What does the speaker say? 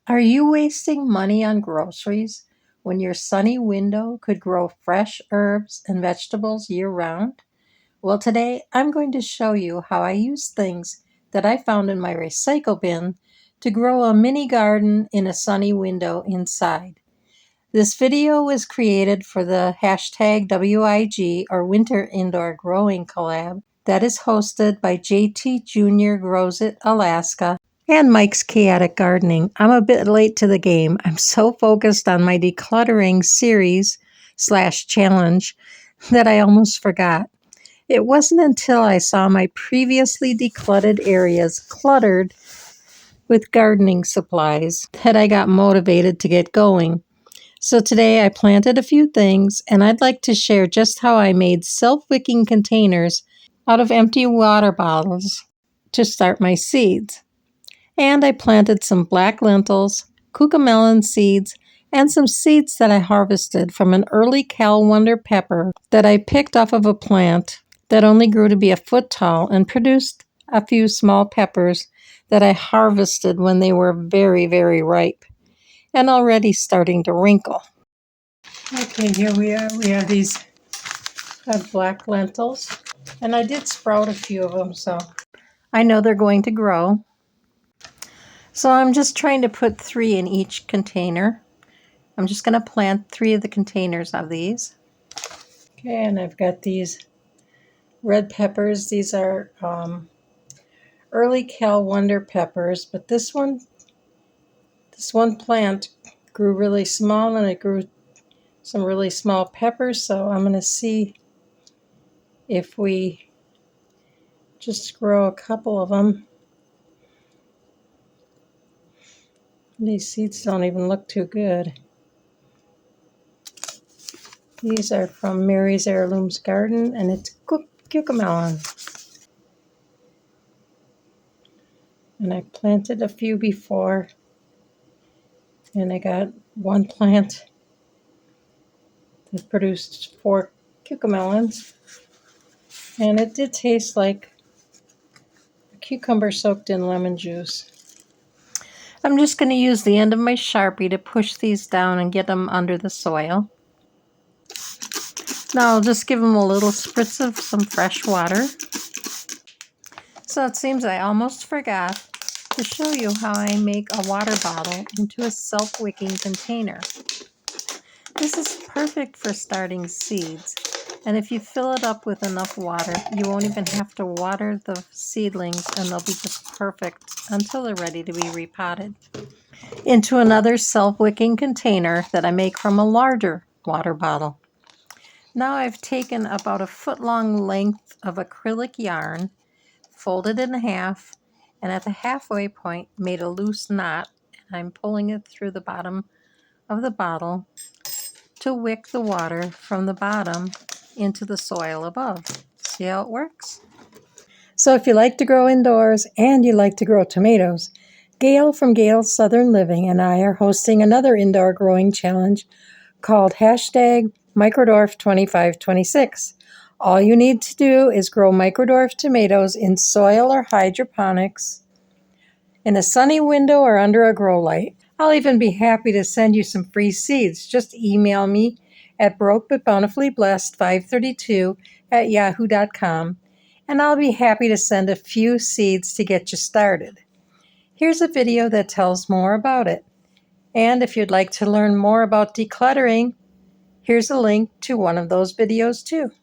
Are you wasting money on groceries when your sunny window could grow fresh herbs and vegetables year-round? Well, today I'm going to show you how I use things that I found in my recycle bin to grow a mini garden in a sunny window inside. This video was created for the hashtag WIG or Winter Indoor Growing collab that is hosted by JT Jr. Grows It Alaska and Mike's Chaotic Gardening. I'm a bit late to the game. I'm so focused on my decluttering series / challenge that I almost forgot. It wasn't until I saw my previously decluttered areas cluttered with gardening supplies that I got motivated to get going. So today I planted a few things, and I'd like to share just how I made self-wicking containers out of empty water bottles to start my seeds. And I planted some black lentils, cucon melon seeds, and some seeds that I harvested from an early Cal Wonder pepper that I picked off of a plant that only grew to be a foot tall and produced a few small peppers that I harvested when they were very, very ripe and already starting to wrinkle. Okay, here we are. We have these black lentils, and I did sprout a few of them, so I know they're going to grow. So I'm just trying to put 3 in each container. I'm just going to plant 3 of the containers of these. Okay, and I've got these red peppers. These are early Cal Wonder peppers, but this one plant grew really small, and it grew some really small peppers, so I'm going to see if we just grow a couple of them. These seeds don't even look too good. These are from Mary's Heirlooms Garden, and it's cucon melon. And I planted a few before, and I got one plant that produced 4 cucon melons, and it did taste like a cucumber soaked in lemon juice. I'm just going to use the end of my Sharpie to push these down and get them under the soil. Now I'll just give them a little spritz of some fresh water. So it seems I almost forgot to show you how I make a water bottle into a self-wicking container. This is perfect for starting seeds, and if you fill it up with enough water, you won't even have to water the seedlings, and they'll be just perfect until they're ready to be repotted into another self-wicking container that I make from a larger water bottle. Now I've taken about a foot-long length of acrylic yarn, folded in half, and at the halfway point made a loose knot, and I'm pulling it through the bottom of the bottle to wick the water from the bottom into the soil above. See how it works? So if you like to grow indoors and you like to grow tomatoes, Gail from Gail's Southern Living and I are hosting another indoor growing challenge called hashtag Microdwarf 2526. All you need to do is grow Microdwarf tomatoes in soil or hydroponics in a sunny window or under a grow light. I'll even be happy to send you some free seeds. Just email me at brokebutbountifullyblessed532@yahoo.com, and I'll be happy to send a few seeds to get you started. Here's a video that tells more about it. And if you'd like to learn more about decluttering, here's a link to one of those videos too.